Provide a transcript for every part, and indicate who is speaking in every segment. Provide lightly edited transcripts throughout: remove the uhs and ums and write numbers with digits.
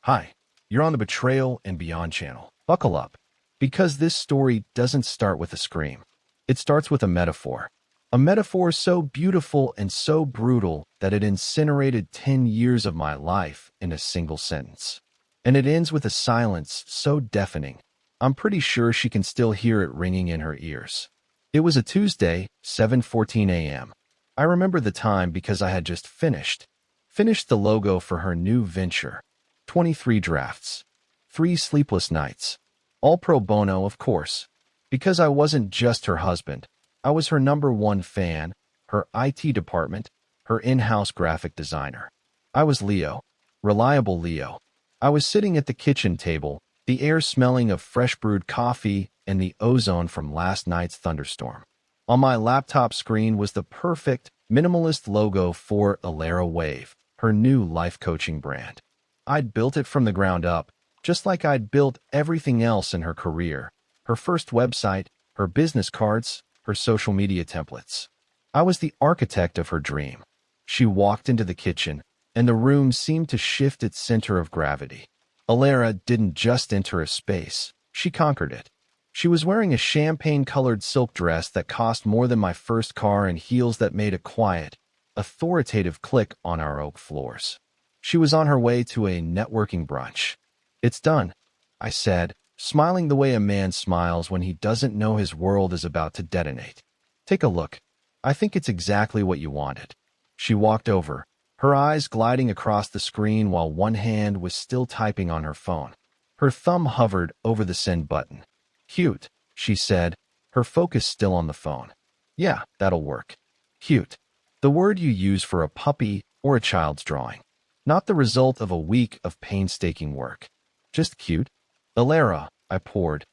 Speaker 1: Hi, you're on the Betrayal and Beyond channel. Buckle up, because this story doesn't start with a scream. It starts with a metaphor. A metaphor so beautiful and so brutal that it incinerated 10 years of my life in a single sentence. And it ends with a silence so deafening, I'm pretty sure she can still hear it ringing in her ears. It was a Tuesday, 7:14 a.m. I remember the time because I had just finished the logo for her new venture. 23 drafts, 3 sleepless nights, all pro bono, of course, because I wasn't just her husband. I was her #1 fan, her IT department, her in-house graphic designer. I was Leo, reliable Leo. I was sitting at the kitchen table, the air smelling of fresh brewed coffee and the ozone from last night's thunderstorm. On my laptop screen was the perfect, minimalist logo for Alera Wave, her new life coaching brand. I'd built it from the ground up, just like I'd built everything else in her career, her first website, her business cards, her social media templates. I was the architect of her dream. She walked into the kitchen, and the room seemed to shift its center of gravity. Alera didn't just enter a space, she conquered it. She was wearing a champagne-colored silk dress that cost more than my first car and heels that made a quiet, authoritative click on our oak floors. She was on her way to a networking brunch. "It's done," I said, smiling the way a man smiles when he doesn't know his world is about to detonate. "Take a look. I think it's exactly what you wanted." She walked over, her eyes gliding across the screen while one hand was still typing on her phone. Her thumb hovered over the send button. "Cute," she said, her focus still on the phone. "Yeah, that'll work." Cute. The word you use for a puppy or a child's drawing. Not the result of a week of painstaking work. Just cute. "Alera," I poured.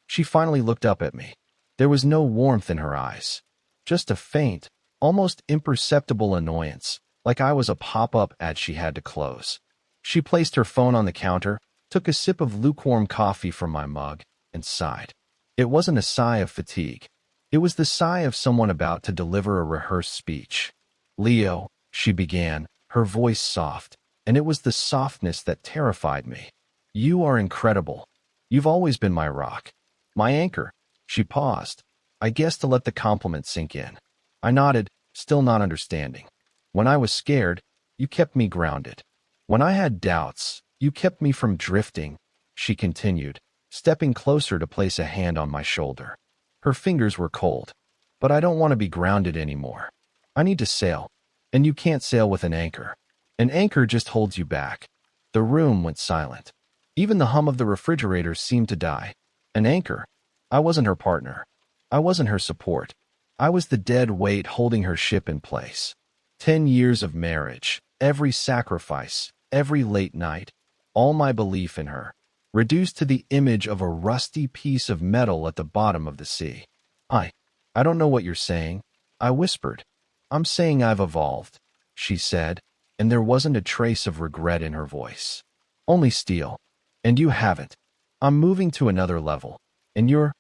Speaker 1: She finally looked up at me. There was no warmth in her eyes. Just a faint, almost imperceptible annoyance, like I was a pop-up ad she had to close. She placed her phone on the counter, took a sip of lukewarm coffee from my mug, and sighed. It wasn't a sigh of fatigue. It was the sigh of someone about to deliver a rehearsed speech. "Leo," she began, her voice soft, and it was the softness that terrified me. "You are incredible. You've always been my rock. My anchor." She paused, I guess to let the compliment sink in. I nodded, still not understanding. "When I was scared, you kept me grounded. When I had doubts, you kept me from drifting," she continued, stepping closer to place a hand on my shoulder. Her fingers were cold. "But I don't want to be grounded anymore. I need to sail. And you can't sail with an anchor. An anchor just holds you back." The room went silent. Even the hum of the refrigerator seemed to die. An anchor. I wasn't her partner. I wasn't her support. I was the dead weight holding her ship in place. 10 years of marriage, every sacrifice, every late night, all my belief in her, reduced to the image of a rusty piece of metal at the bottom of the sea. I don't know what you're saying," I whispered. "I'm saying I've evolved," she said, and there wasn't a trace of regret in her voice. "Only steel. And you haven't. I'm moving to another level. And you're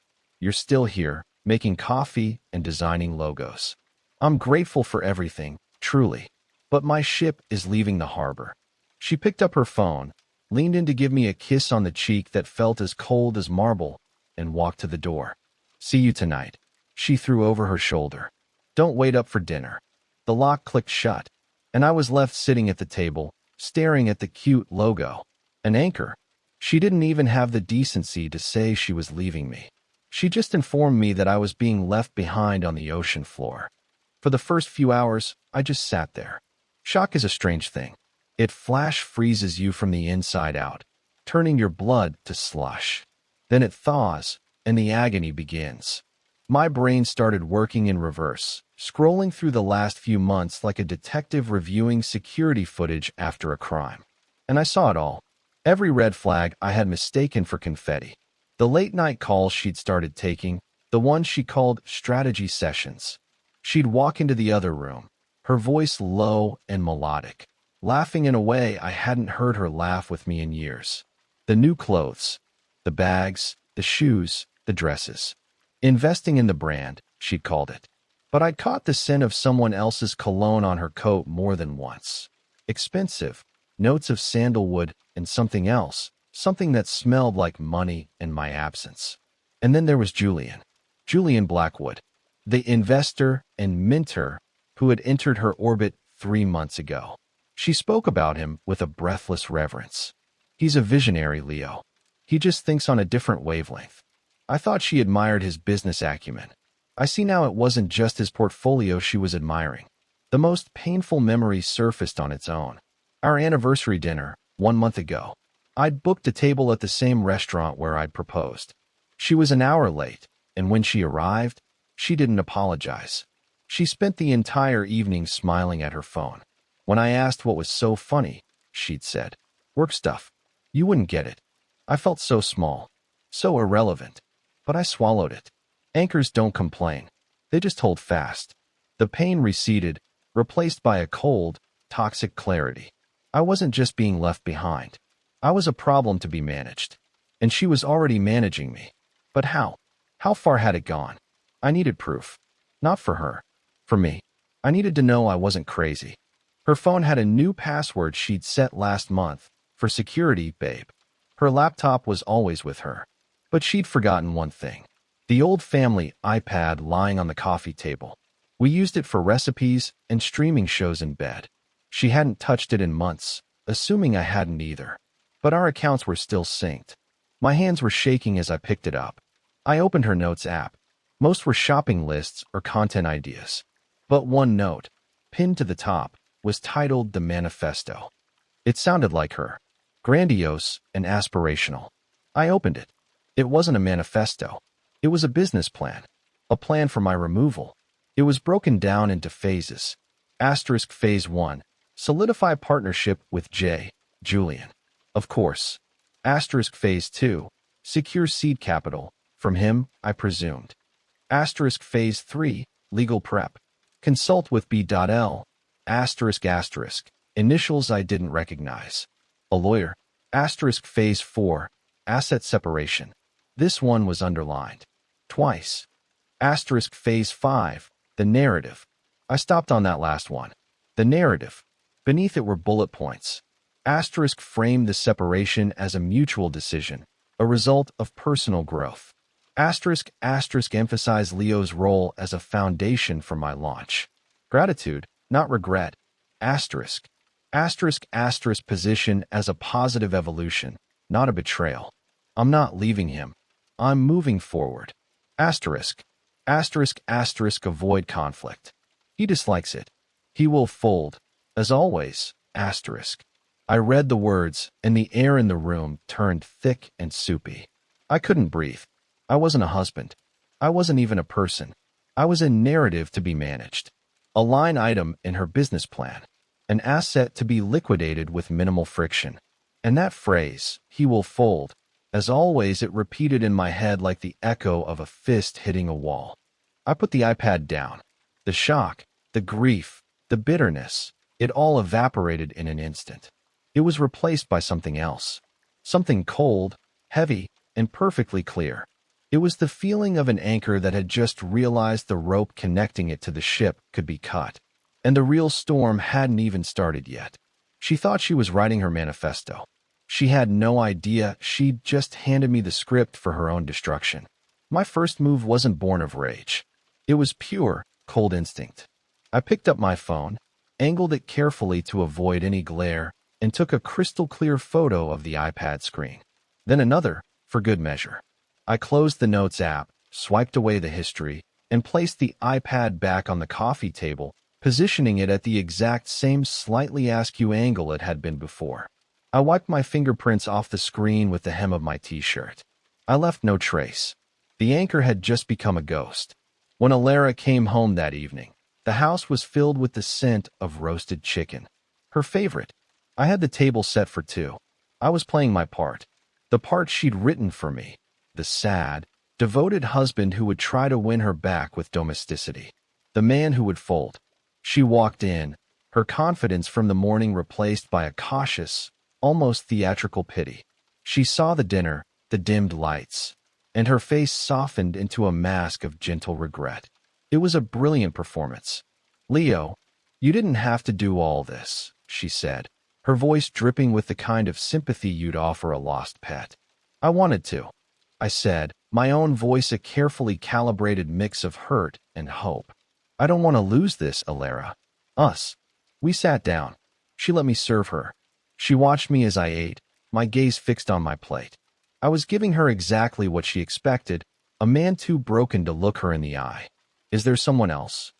Speaker 1: still here, making coffee and designing logos. I'm grateful for everything, truly. But my ship is leaving the harbor." She picked up her phone, leaned in to give me a kiss on the cheek that felt as cold as marble, and walked to the door. "See you tonight," she threw over her shoulder. "Don't wait up for dinner." The lock clicked shut, and I was left sitting at the table, staring at the cute logo. An anchor. She didn't even have the decency to say she was leaving me. She just informed me that I was being left behind on the ocean floor. For the first few hours, I just sat there. Shock is a strange thing. It flash freezes you from the inside out, turning your blood to slush. Then it thaws, and the agony begins. My brain started working in reverse, scrolling through the last few months like a detective reviewing security footage after a crime. And I saw it all. Every red flag I had mistaken for confetti. The late-night calls she'd started taking, the ones she called strategy sessions. She'd walk into the other room, her voice low and melodic, laughing in a way I hadn't heard her laugh with me in years. The new clothes, the bags, the shoes, the dresses. Investing in the brand, she'd called it. But I'd caught the scent of someone else's cologne on her coat more than once. Expensive, notes of sandalwood and something else, something that smelled like money and my absence. And then there was Julian Blackwood, the investor and minter who had entered her orbit 3 months ago. She spoke about him with a breathless reverence. He's a visionary, Leo. He just thinks on a different wavelength. I thought she admired his business acumen. I see now it wasn't just his portfolio she was admiring. The most painful memory surfaced on its own. Our anniversary dinner, 1 month ago. I'd booked a table at the same restaurant where I'd proposed. She was an hour late, and when she arrived, she didn't apologize. She spent the entire evening smiling at her phone. When I asked what was so funny, she'd said, "Work stuff. You wouldn't get it." I felt so small, so irrelevant, but I swallowed it. Anchors don't complain. They just hold fast. The pain receded, replaced by a cold, toxic clarity. I wasn't just being left behind. I was a problem to be managed. And she was already managing me. But how? How far had it gone? I needed proof. Not for her. For me. I needed to know I wasn't crazy. Her phone had a new password she'd set last month. For security, babe. Her laptop was always with her. But she'd forgotten one thing. The old family iPad lying on the coffee table. We used it for recipes and streaming shows in bed. She hadn't touched it in months, assuming I hadn't either. But our accounts were still synced. My hands were shaking as I picked it up. I opened her notes app. Most were shopping lists or content ideas. But one note, pinned to the top, was titled The Manifesto. It sounded like her. Grandiose and aspirational. I opened it. It wasn't a manifesto. It was a business plan. A plan for my removal. It was broken down into phases. Asterisk Phase 1. Solidify partnership with Julian. Of course. Asterisk Phase 2. Secure seed capital. From him, I presumed. Asterisk Phase 3. Legal prep. Consult with B.L. Asterisk asterisk. Initials I didn't recognize. A lawyer. Asterisk Phase 4. Asset separation. This one was underlined. Twice. Asterisk Phase 5. The narrative. I stopped on that last one. The narrative. Beneath it were bullet points. Asterisk framed the separation as a mutual decision, a result of personal growth. Asterisk emphasized Leo's role as a foundation for my launch. Gratitude, not regret. Asterisk position as a positive evolution, not a betrayal. I'm not leaving him. I'm moving forward. Asterisk avoid conflict. He dislikes it. He will fold. As always, asterisk. I read the words, and the air in the room turned thick and soupy. I couldn't breathe. I wasn't a husband. I wasn't even a person. I was a narrative to be managed. A line item in her business plan. An asset to be liquidated with minimal friction. And that phrase, he will fold, as always it repeated in my head like the echo of a fist hitting a wall. I put the iPad down. The shock, the grief, the bitterness, it all evaporated in an instant. It was replaced by something else. Something cold, heavy, and perfectly clear. It was the feeling of an anchor that had just realized the rope connecting it to the ship could be cut. And the real storm hadn't even started yet. She thought she was writing her manifesto. She had no idea she'd just handed me the script for her own destruction. My first move wasn't born of rage. It was pure, cold instinct. I picked up my phone, angled it carefully to avoid any glare, and took a crystal-clear photo of the iPad screen. Then another, for good measure. I closed the Notes app, swiped away the history, and placed the iPad back on the coffee table, positioning it at the exact same slightly askew angle it had been before. I wiped my fingerprints off the screen with the hem of my t-shirt. I left no trace. The anchor had just become a ghost. When Alara came home that evening, the house was filled with the scent of roasted chicken. Her favorite. I had the table set for two. I was playing my part. The part she'd written for me. The sad, devoted husband who would try to win her back with domesticity. The man who would fold. She walked in, her confidence from the morning replaced by a cautious, almost theatrical pity. She saw the dinner, the dimmed lights, and her face softened into a mask of gentle regret. It was a brilliant performance. "Leo, you didn't have to do all this," she said. her voice dripping with the kind of sympathy you'd offer a lost pet. I wanted to, I said, my own voice a carefully calibrated mix of hurt and hope. I don't want to lose this, Alara. Us. We sat down. She let me serve her. She watched me as I ate, my gaze fixed on my plate. I was giving her exactly what she expected, a man too broken to look her in the eye. Is there someone else?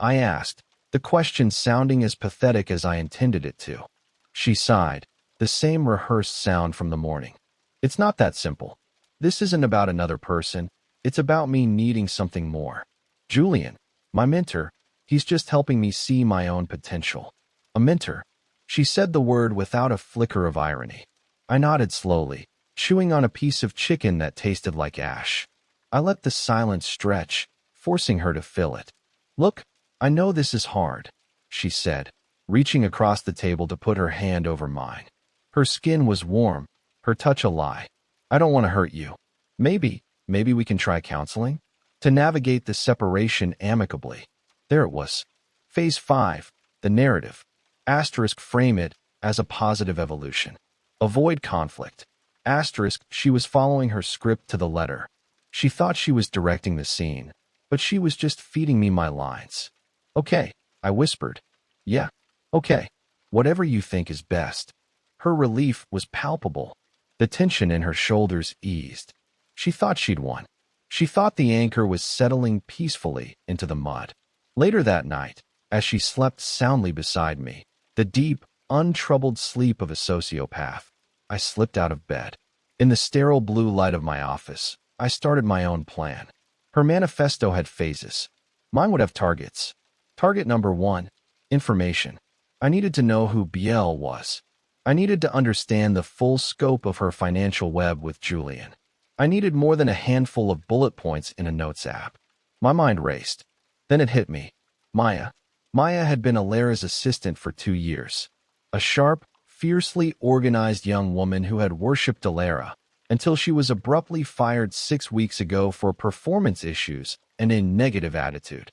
Speaker 1: I asked, the question sounding as pathetic as I intended it to. She sighed, the same rehearsed sound from the morning. It's not that simple. This isn't about another person. It's about me needing something more. Julian, my mentor, he's just helping me see my own potential. A mentor. She said the word without a flicker of irony. I nodded slowly, chewing on a piece of chicken that tasted like ash. I let the silence stretch, forcing her to fill it. Look, I know this is hard, she said, reaching across the table to put her hand over mine. Her skin was warm, her touch a lie. I don't want to hurt you. Maybe we can try counseling? To navigate the separation amicably. There it was. Phase 5, the narrative. Asterisk frame it as a positive evolution. Avoid conflict. Asterisk, she was following her script to the letter. She thought she was directing the scene, but she was just feeding me my lines. Okay, I whispered. Yeah, okay. Whatever you think is best. Her relief was palpable. The tension in her shoulders eased. She thought she'd won. She thought the anchor was settling peacefully into the mud. Later that night, as she slept soundly beside me, the deep, untroubled sleep of a sociopath, I slipped out of bed. In the sterile blue light of my office, I started my own plan. Her manifesto had phases. Mine would have targets. Target number 1, information. I needed to know who Biel was. I needed to understand the full scope of her financial web with Julian. I needed more than a handful of bullet points in a notes app. My mind raced. Then it hit me. Maya. Maya had been Alara's assistant for 2 years. A sharp, fiercely organized young woman who had worshipped Alara until she was abruptly fired 6 weeks ago for performance issues and a negative attitude.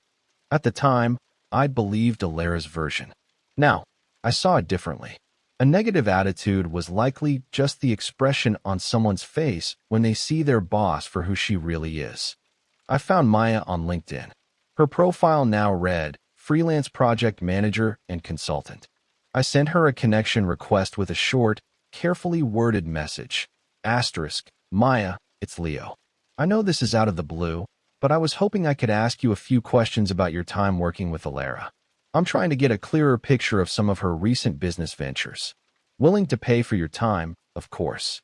Speaker 1: At the time, I'd believed Alara's version. Now, I saw it differently. A negative attitude was likely just the expression on someone's face when they see their boss for who she really is. I found Maya on LinkedIn. Her profile now read, freelance project manager and consultant. I sent her a connection request with a short, carefully worded message. Asterisk, Maya, it's Leo. I know this is out of the blue, but I was hoping I could ask you a few questions about your time working with Alara. I'm trying to get a clearer picture of some of her recent business ventures. Willing to pay for your time, of course.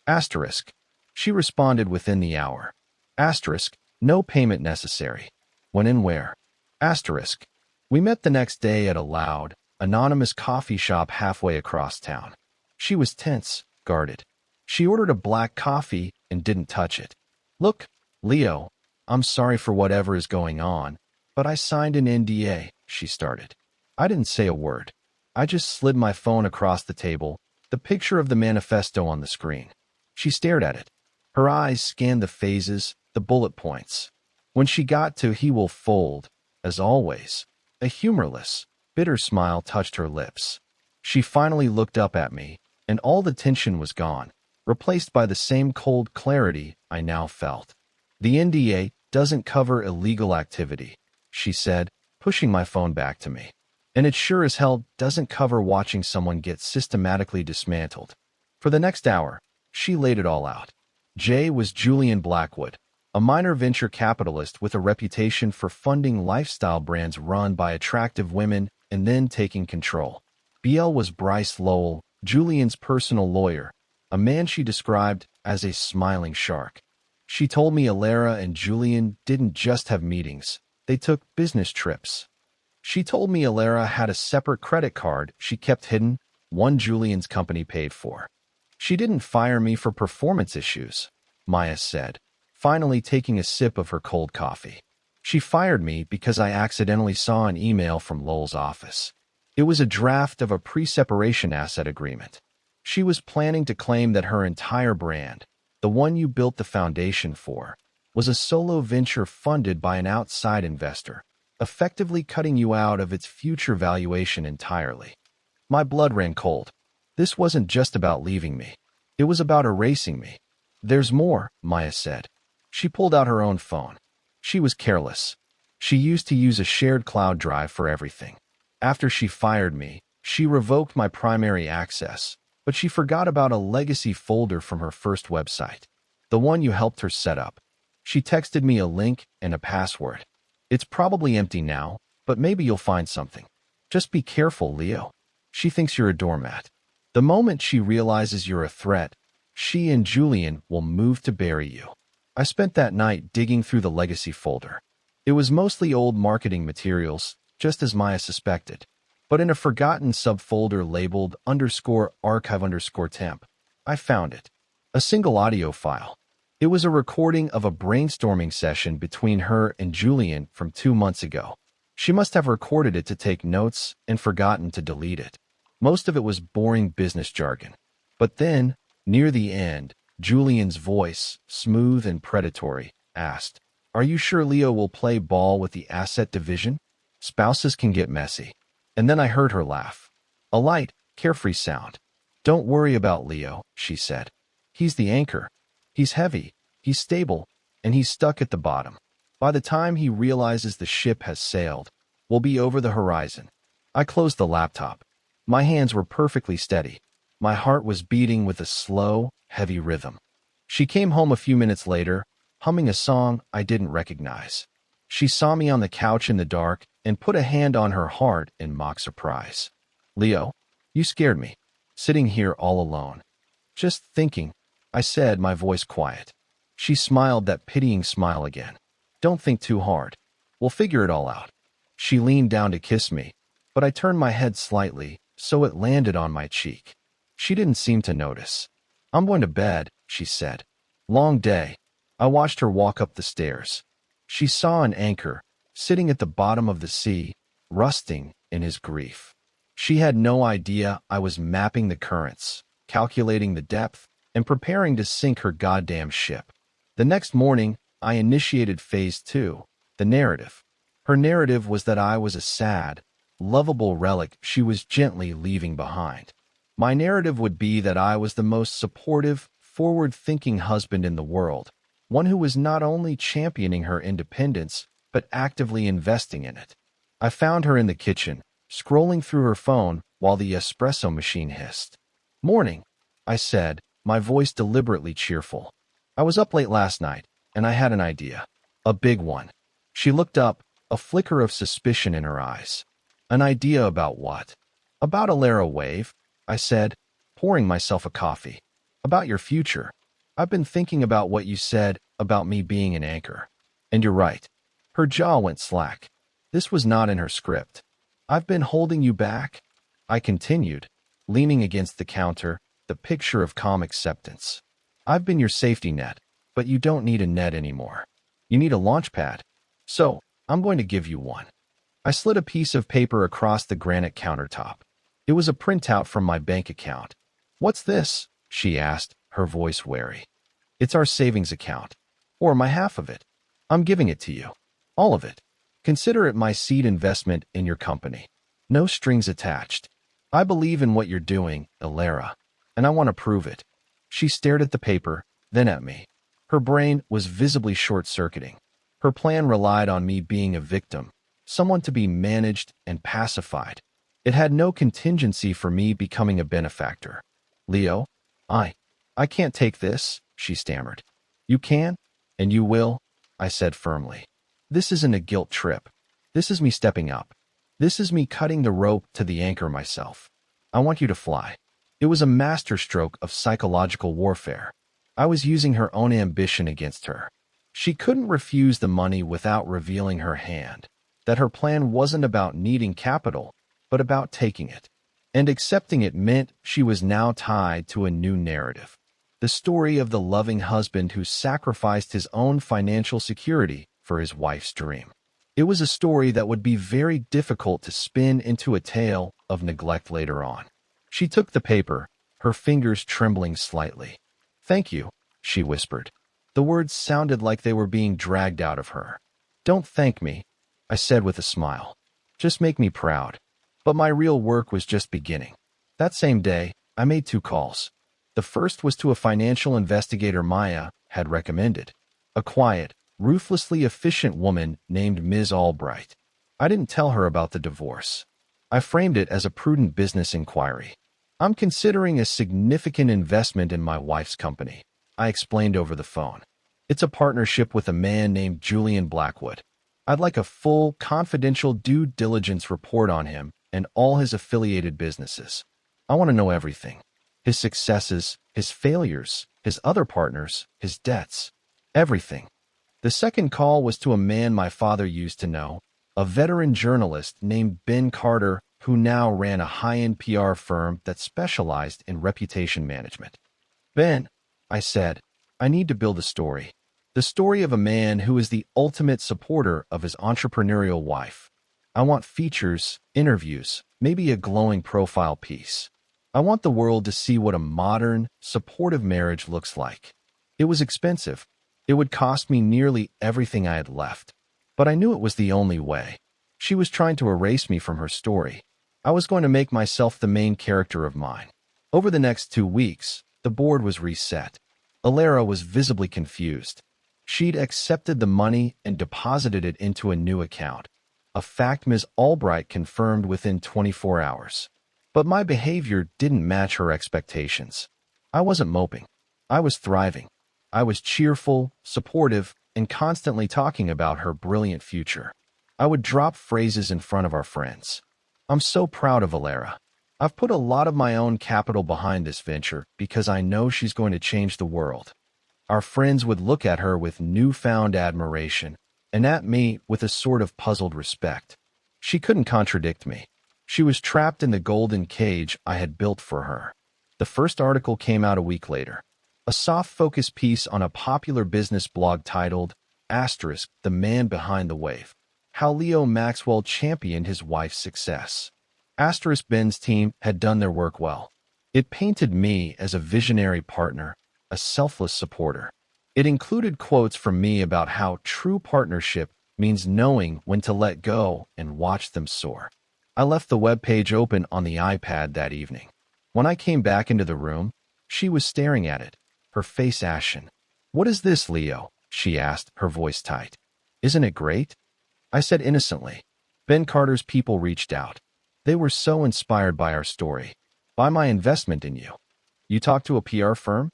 Speaker 1: Asterisk. She responded within the hour. Asterisk. No payment necessary. When and where. Asterisk. We met the next day at a loud, anonymous coffee shop halfway across town. She was tense, guarded. She ordered a black coffee and didn't touch it. Look, Leo, I'm sorry for whatever is going on, but I signed an NDA, she started. I didn't say a word. I just slid my phone across the table, the picture of the manifesto on the screen. She stared at it. Her eyes scanned the phases, the bullet points. When she got to "he will fold," as always, a humorless, bitter smile touched her lips. She finally looked up at me, and all the tension was gone, replaced by the same cold clarity I now felt. The NDA doesn't cover illegal activity, she said, pushing my phone back to me. And it sure as hell doesn't cover watching someone get systematically dismantled. For the next hour, she laid it all out. Jay was Julian Blackwood, a minor venture capitalist with a reputation for funding lifestyle brands run by attractive women and then taking control. BL was Bryce Lowell, Julian's personal lawyer, a man she described as a smiling shark. She told me Alara and Julian didn't just have meetings, they took business trips. She told me Alara had a separate credit card she kept hidden, one Julian's company paid for. She didn't fire me for performance issues, Maya said, finally taking a sip of her cold coffee. She fired me because I accidentally saw an email from Lowell's office. It was a draft of a pre-separation asset agreement. She was planning to claim that her entire brand, the one you built the foundation for, was a solo venture funded by an outside investor, effectively cutting you out of its future valuation entirely. My blood ran cold. This wasn't just about leaving me. It was about erasing me. There's more, Maya said. She pulled out her own phone. She was careless. She used to use a shared cloud drive for everything. After she fired me, she revoked my primary access, but she forgot about a legacy folder from her first website, the one you helped her set up. She texted me a link and a password. It's probably empty now, but maybe you'll find something. Just be careful, Leo. She thinks you're a doormat. The moment she realizes you're a threat, she and Julian will move to bury you. I spent that night digging through the legacy folder. It was mostly old marketing materials, just as Maya suspected. But in a forgotten subfolder labeled _archive_temp, I found it. A single audio file. It was a recording of a brainstorming session between her and Julian from 2 months ago. She must have recorded it to take notes and forgotten to delete it. Most of it was boring business jargon. But then, near the end, Julian's voice, smooth and predatory, asked, "Are you sure Leo will play ball with the asset division? Spouses can get messy." And then I heard her laugh. A light, carefree sound. "Don't worry about Leo," she said. "He's the anchor. He's heavy, he's stable, and he's stuck at the bottom. By the time he realizes the ship has sailed, we'll be over the horizon." I closed the laptop. My hands were perfectly steady. My heart was beating with a slow, heavy rhythm. She came home a few minutes later, humming a song I didn't recognize. She saw me on the couch in the dark and put a hand on her heart in mock surprise. "Leo, you scared me, sitting here all alone." "Just thinking," I said, my voice quiet. She smiled that pitying smile again. "Don't think too hard. We'll figure it all out." She leaned down to kiss me, but I turned my head slightly, so it landed on my cheek. She didn't seem to notice. "I'm going to bed," she said. "Long day." I watched her walk up the stairs. She saw an anchor, sitting at the bottom of the sea, rusting in his grief. She had no idea I was mapping the currents, calculating the depth, and preparing to sink her goddamn ship. The next morning, I initiated phase 2, the narrative. Her narrative was that I was a sad, lovable relic she was gently leaving behind. My narrative would be that I was the most supportive, forward-thinking husband in the world, one who was not only championing her independence, but actively investing in it. I found her in the kitchen, scrolling through her phone while the espresso machine hissed. "Morning," I said, my voice deliberately cheerful. "I was up late last night, and I had an idea. A big one." She looked up, a flicker of suspicion in her eyes. "An idea about what?" "About a Lara wave," I said, pouring myself a coffee. "About your future. I've been thinking about what you said about me being an anchor. And you're right." Her jaw went slack. This was not in her script. "I've been holding you back," I continued, leaning against the counter, the picture of calm acceptance. "I've been your safety net, but you don't need a net anymore. You need a launch pad. So, I'm going to give you one." I slid a piece of paper across the granite countertop. It was a printout from my bank account. "What's this?" she asked, her voice wary. "It's our savings account. Or my half of it. I'm giving it to you. All of it. Consider it my seed investment in your company. No strings attached. I believe in what you're doing, Lara, and I want to prove it." She stared at the paper, then at me. Her brain was visibly short-circuiting. Her plan relied on me being a victim, someone to be managed and pacified. It had no contingency for me becoming a benefactor. "Leo, I can't take this," she stammered. "You can, and you will," I said firmly. "This isn't a guilt trip. This is me stepping up. This is me cutting the rope to the anchor myself. I want you to fly." It was a masterstroke of psychological warfare. I was using her own ambition against her. She couldn't refuse the money without revealing her hand, that her plan wasn't about needing capital, but about taking it. And accepting it meant she was now tied to a new narrative. The story of the loving husband who sacrificed his own financial security for his wife's dream. It was a story that would be very difficult to spin into a tale of neglect later on. She took the paper, her fingers trembling slightly. "Thank you," she whispered. The words sounded like they were being dragged out of her. "Don't thank me," I said with a smile. "Just make me proud." But my real work was just beginning. That same day, I made 2 calls. The first was to a financial investigator Maya had recommended, a quiet, ruthlessly efficient woman named Ms. Albright. I didn't tell her about the divorce. I framed it as a prudent business inquiry. I'm considering a significant investment in my wife's company, I explained over the phone. It's a partnership with a man named Julian Blackwood. I'd like a full, confidential due diligence report on him and all his affiliated businesses. I want to know everything. His successes, his failures, his other partners, his debts. Everything. The second call was to a man my father used to know, a veteran journalist named Ben Carter, who now ran a high-end PR firm that specialized in reputation management. Ben, I said, I need to build a story. The story of a man who is the ultimate supporter of his entrepreneurial wife. I want features, interviews, maybe a glowing profile piece. I want the world to see what a modern, supportive marriage looks like. It was expensive. It would cost me nearly everything I had left. But I knew it was the only way. She was trying to erase me from her story. I was going to make myself the main character of mine. Over the next 2 weeks, the board was reset. Alara was visibly confused. She'd accepted the money and deposited it into a new account, a fact Ms. Albright confirmed within 24 hours. But my behavior didn't match her expectations. I wasn't moping. I was thriving. I was cheerful, supportive, and constantly talking about her brilliant future. I would drop phrases in front of our friends. I'm so proud of Alara. I've put a lot of my own capital behind this venture because I know she's going to change the world. Our friends would look at her with newfound admiration, and at me with a sort of puzzled respect. She couldn't contradict me. She was trapped in the golden cage I had built for her. The first article came out a week later. A soft-focus piece on a popular business blog titled, "The Man Behind the Wave. How Leo Maxwell Championed His Wife's Success." Ben's team had done their work well. It painted me as a visionary partner, a selfless supporter. It included quotes from me about how true partnership means knowing when to let go and watch them soar. I left the webpage open on the iPad that evening. When I came back into the room, she was staring at it, her face ashen. "What is this, Leo?" she asked, her voice tight. "Isn't it great?" I said innocently. Ben Carter's people reached out. They were so inspired by our story, by my investment in you. "You talked to a PR firm?"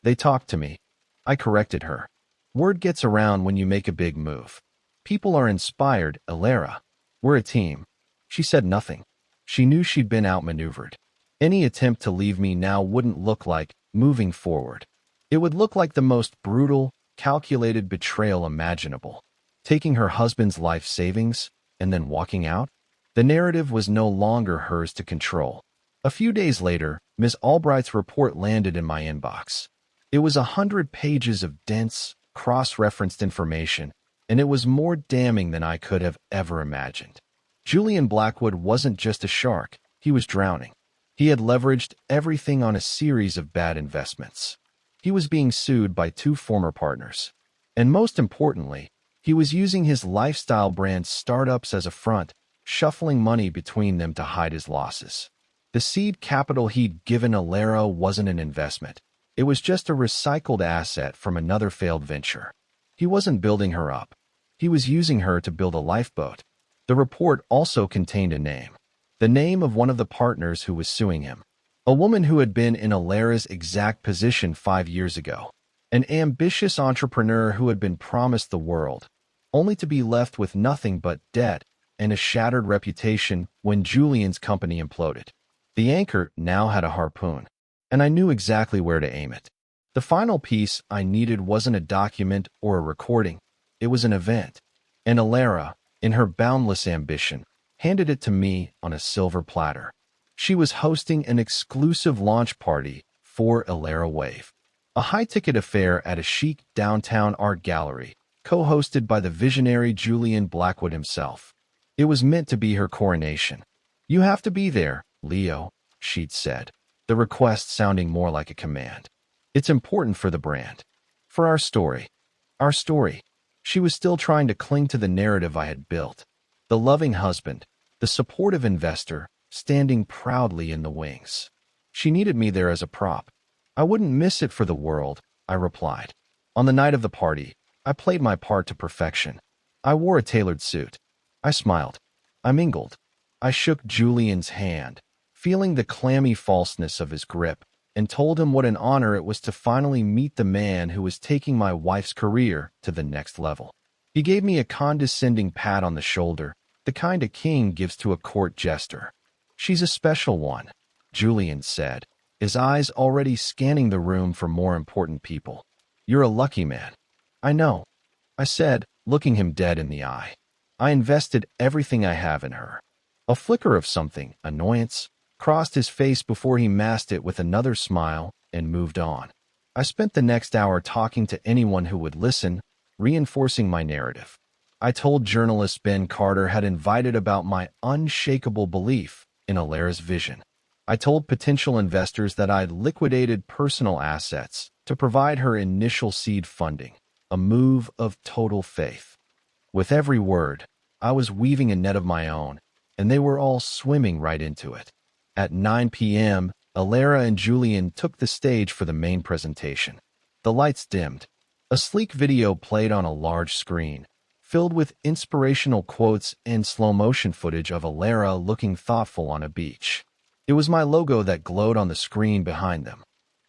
Speaker 1: "They talked to me." I corrected her. "Word gets around when you make a big move. People are inspired, Alara. We're a team." She said nothing. She knew she'd been outmaneuvered. Any attempt to leave me now wouldn't look like moving forward. It would look like the most brutal, calculated betrayal imaginable. Taking her husband's life savings and then walking out? The narrative was no longer hers to control. A few days later, Ms. Albright's report landed in my inbox. It was 100 pages of dense, cross-referenced information, and it was more damning than I could have ever imagined. Julian Blackwood wasn't just a shark, he was drowning. He had leveraged everything on a series of bad investments. He was being sued by 2 former partners. And most importantly, he was using his lifestyle brand startups as a front, shuffling money between them to hide his losses. The seed capital he'd given Alara wasn't an investment. It was just a recycled asset from another failed venture. He wasn't building her up. He was using her to build a lifeboat. The report also contained a name. The name of one of the partners who was suing him. A woman who had been in Alara's exact position 5 years ago. An ambitious entrepreneur who had been promised the world, only to be left with nothing but debt and a shattered reputation when Julian's company imploded. The anchor now had a harpoon, and I knew exactly where to aim it. The final piece I needed wasn't a document or a recording. It was an event. And Alara, in her boundless ambition, handed it to me on a silver platter. She was hosting an exclusive launch party for Alara Wave, a high-ticket affair at a chic downtown art gallery, co-hosted by the visionary Julian Blackwood himself. It was meant to be her coronation. "You have to be there, Leo," she'd said, the request sounding more like a command. "It's important for the brand. For our story." Our story. She was still trying to cling to the narrative I had built. The loving husband, the supportive investor, standing proudly in the wings. She needed me there as a prop. I wouldn't miss it for the world, I replied. On the night of the party, I played my part to perfection. I wore a tailored suit. I smiled. I mingled. I shook Julian's hand, feeling the clammy falseness of his grip, and told him what an honor it was to finally meet the man who was taking my wife's career to the next level. He gave me a condescending pat on the shoulder, the kind a king gives to a court jester. "She's a special one," Julian said, his eyes already scanning the room for more important people. "You're a lucky man." "I know," I said, looking him dead in the eye. "I invested everything I have in her." A flicker of something, annoyance, crossed his face before he masked it with another smile and moved on. I spent the next hour talking to anyone who would listen, reinforcing my narrative. I told journalist Ben Carter had invited about my unshakable belief in Alara's vision. I told potential investors that I'd liquidated personal assets to provide her initial seed funding, a move of total faith. With every word, I was weaving a net of my own, and they were all swimming right into it. At 9 p.m., Alara and Julian took the stage for the main presentation. The lights dimmed. A sleek video played on a large screen, filled with inspirational quotes and slow-motion footage of Alara looking thoughtful on a beach. It was my logo that glowed on the screen behind them.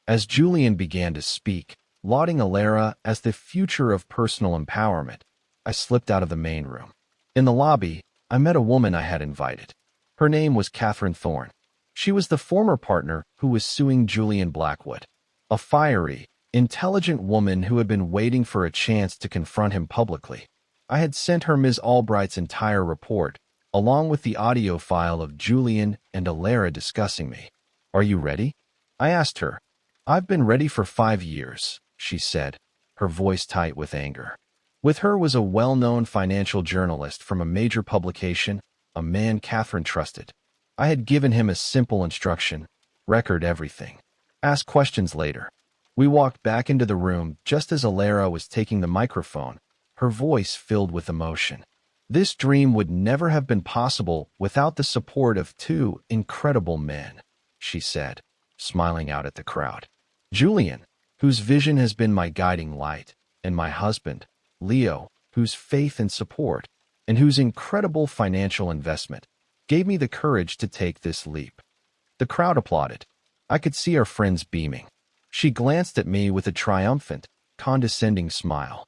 Speaker 1: As Julian began to speak, lauding Alara as the future of personal empowerment, I slipped out of the main room. In the lobby, I met a woman I had invited. Her name was Catherine Thorne. She was the former partner who was suing Julian Blackwood, a fiery, intelligent woman who had been waiting for a chance to confront him publicly. I had sent her Ms. Albright's entire report, along with the audio file of Julian and Alara discussing me. "Are you ready?" I asked her. "I've been ready for 5 years," she said, her voice tight with anger. With her was a well-known financial journalist from a major publication, a man Catherine trusted. I had given him a simple instruction: record everything. Ask questions later. We walked back into the room just as Alara was taking the microphone, her voice filled with emotion. This dream would never have been possible without the support of 2 incredible men, she said, smiling out at the crowd. Julian, whose vision has been my guiding light, and my husband, Leo, whose faith and support, and whose incredible financial investment, gave me the courage to take this leap. The crowd applauded. I could see our friends beaming. She glanced at me with a triumphant, condescending smile.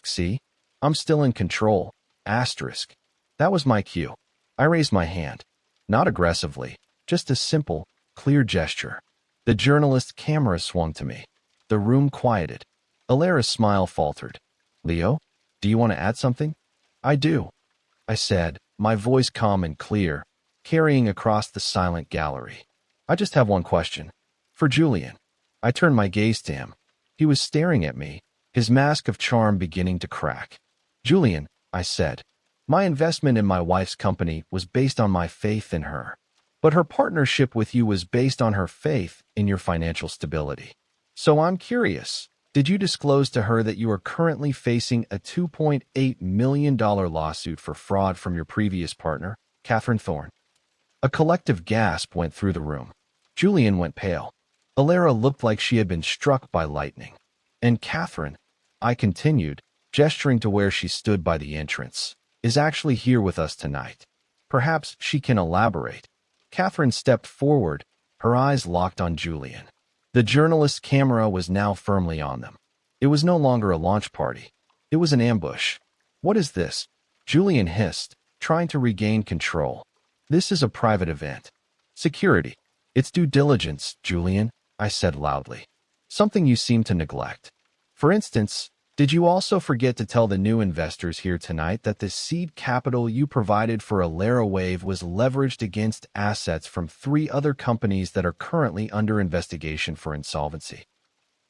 Speaker 1: See? I'm still in control. That was my cue. I raised my hand. Not aggressively, just a simple, clear gesture. The journalist's camera swung to me. The room quieted. Alara's smile faltered. "Leo, do you want to add something?" "I do," I said, my voice calm and clear, carrying across the silent gallery. "I just have one question. For Julian." I turned my gaze to him. He was staring at me, his mask of charm beginning to crack. "Julian," I said, "my investment in my wife's company was based on my faith in her. But her partnership with you was based on her faith in your financial stability. So I'm curious, did you disclose to her that you are currently facing a $2.8 million lawsuit for fraud from your previous partner, Catherine Thorne?" A collective gasp went through the room. Julian went pale. Alara looked like she had been struck by lightning. "And Catherine," I continued, gesturing to where she stood by the entrance, "is actually here with us tonight. Perhaps she can elaborate." Catherine stepped forward, her eyes locked on Julian. The journalist's camera was now firmly on them. It was no longer a launch party. It was an ambush. "What is this?" Julian hissed, trying to regain control. "This is a private event. Security. It's due diligence, Julian," I said loudly. "Something you seem to neglect. For instance, did you also forget to tell the new investors here tonight that the seed capital you provided for Alara Wave was leveraged against assets from 3 other companies that are currently under investigation for insolvency?"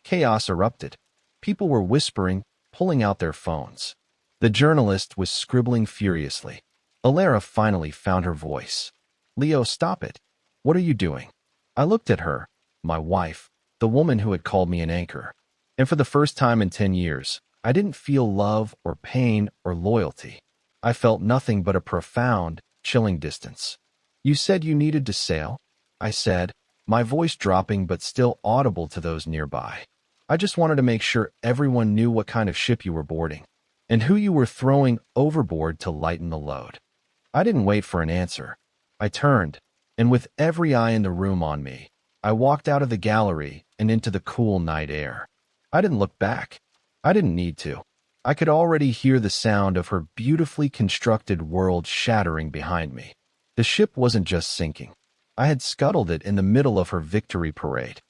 Speaker 1: Chaos erupted. People were whispering, pulling out their phones. The journalist was scribbling furiously. Alara finally found her voice. "Leo, stop it. What are you doing?" I looked at her, my wife, the woman who had called me an anchor. And for the first time in 10 years, I didn't feel love or pain or loyalty. I felt nothing but a profound, chilling distance. "You said you needed to sail," I said, my voice dropping but still audible to those nearby. I just wanted to make sure everyone knew what kind of ship you were boarding, and who you were throwing overboard to lighten the load. I didn't wait for an answer. I turned, and with every eye in the room on me, I walked out of the gallery and into the cool night air. I didn't look back. I didn't need to. I could already hear the sound of her beautifully constructed world shattering behind me. The ship wasn't just sinking. I had scuttled it in the middle of her victory parade.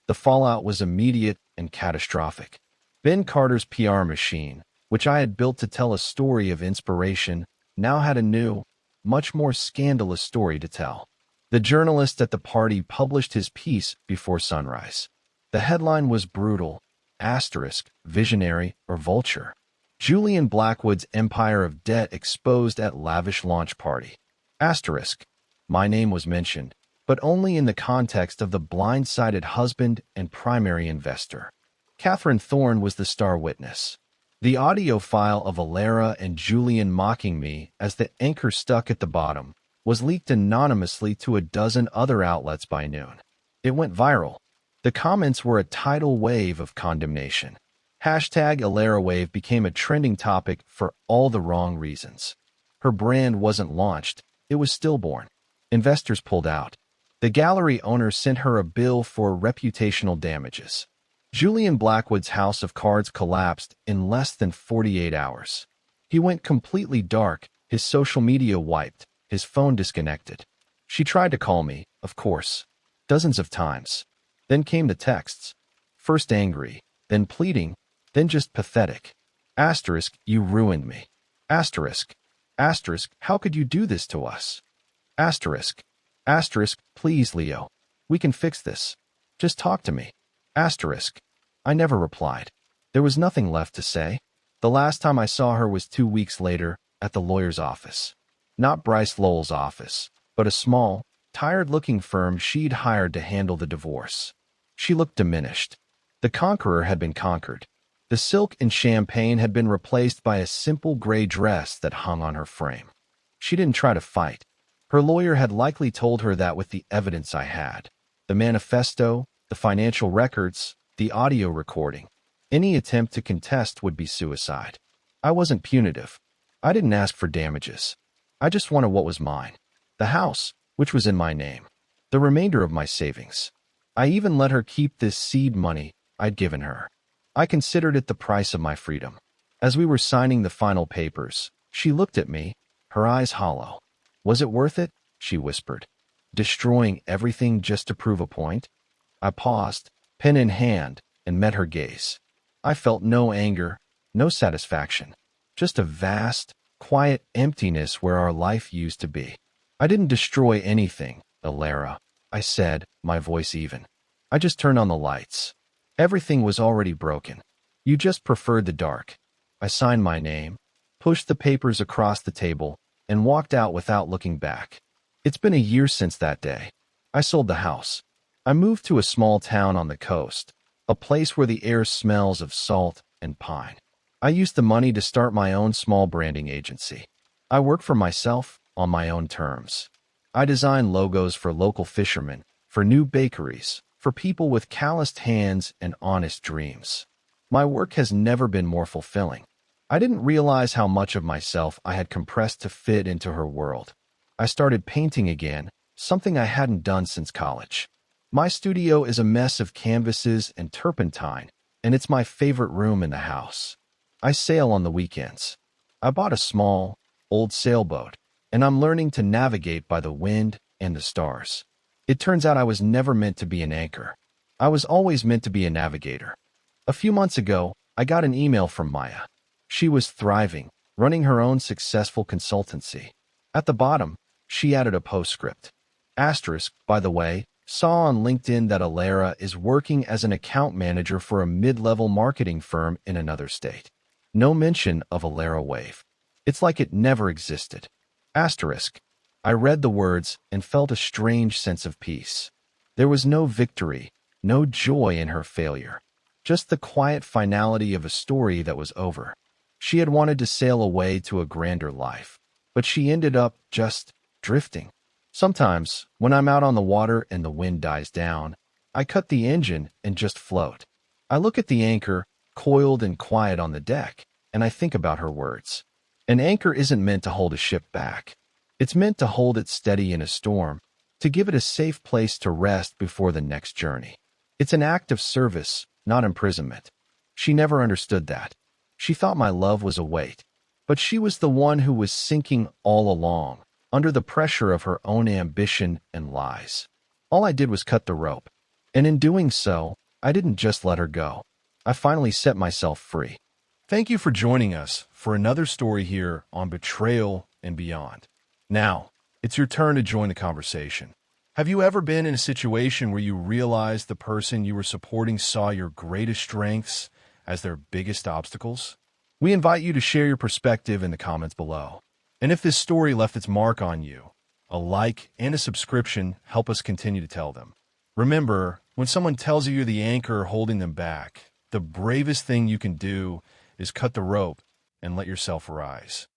Speaker 1: The fallout was immediate and catastrophic. Ben Carter's PR machine, which I had built to tell a story of inspiration, now had a new, much more scandalous story to tell. The journalist at the party published his piece before sunrise. The headline was brutal, visionary, or vulture. Julian Blackwood's empire of debt exposed at lavish launch party. My name was mentioned, but only in the context of the blindsided husband and primary investor. Catherine Thorne was the star witness. The audio file of Alara and Julian mocking me as the anchor stuck at the bottom was leaked anonymously to a dozen other outlets by noon. It went viral. The comments were a tidal wave of condemnation. #AlaraWave became a trending topic for all the wrong reasons. Her brand wasn't launched. It was stillborn. Investors pulled out. The gallery owner sent her a bill for reputational damages. Julian Blackwood's house of cards collapsed in less than 48 hours. He went completely dark, his social media wiped, his phone disconnected. She tried to call me, of course, dozens of times. Then came the texts. First angry, then pleading, then just pathetic. You ruined me. How could you do this to us? Please, Leo. We can fix this. Just talk to me. I never replied. There was nothing left to say. The last time I saw her was 2 weeks later at the lawyer's office. Not Bryce Lowell's office, but a small, tired-looking firm she'd hired to handle the divorce. She looked diminished. The conqueror had been conquered. The silk and champagne had been replaced by a simple gray dress that hung on her frame. She didn't try to fight. Her lawyer had likely told her that with the evidence I had. The manifesto, the financial records, the audio recording. Any attempt to contest would be suicide. I wasn't punitive. I didn't ask for damages. I just wanted what was mine. The house, which was in my name. The remainder of my savings. I even let her keep this seed money I'd given her. I considered it the price of my freedom. As we were signing the final papers, she looked at me, her eyes hollow. Was it worth it? She whispered. Destroying everything just to prove a point? I paused, pen in hand, and met her gaze. I felt no anger, no satisfaction, just a vast, quiet emptiness where our life used to be. I didn't destroy anything, Alara, I said, my voice even. I just turned on the lights. Everything was already broken. You just preferred the dark. I signed my name, pushed the papers across the table, and walked out without looking back. It's been a year since that day. I sold the house. I moved to a small town on the coast, a place where the air smells of salt and pine. I used the money to start my own small branding agency. I work for myself on my own terms. I design logos for local fishermen, for new bakeries, for people with calloused hands and honest dreams. My work has never been more fulfilling. I didn't realize how much of myself I had compressed to fit into her world. I started painting again, something I hadn't done since college. My studio is a mess of canvases and turpentine, and it's my favorite room in the house. I sail on the weekends. I bought a small, old sailboat, and I'm learning to navigate by the wind and the stars. It turns out I was never meant to be an anchor. I was always meant to be a navigator. A few months ago, I got an email from Maya. She was thriving, running her own successful consultancy. At the bottom, she added a postscript. By the way, saw on LinkedIn that Alara is working as an account manager for a mid-level marketing firm in another state. No mention of AlaraWave. It's like it never existed. I read the words and felt a strange sense of peace. There was no victory, no joy in her failure. Just the quiet finality of a story that was over. She had wanted to sail away to a grander life, but she ended up just drifting. Sometimes, when I'm out on the water and the wind dies down, I cut the engine and just float. I look at the anchor, coiled and quiet on the deck, and I think about her words. An anchor isn't meant to hold a ship back. It's meant to hold it steady in a storm, to give it a safe place to rest before the next journey. It's an act of service, not imprisonment. She never understood that. She thought my love was a weight, but she was the one who was sinking all along, under the pressure of her own ambition and lies. All I did was cut the rope, and in doing so, I didn't just let her go. I finally set myself free. Thank you for joining us for another story here on Betrayal and Beyond. Now, it's your turn to join the conversation. Have you ever been in a situation where you realized the person you were supporting saw your greatest strengths as their biggest obstacles? We invite you to share your perspective in the comments below. And if this story left its mark on you, a like and a subscription help us continue to tell them. Remember, when someone tells you you're the anchor holding them back, the bravest thing you can do is cut the rope and let yourself rise.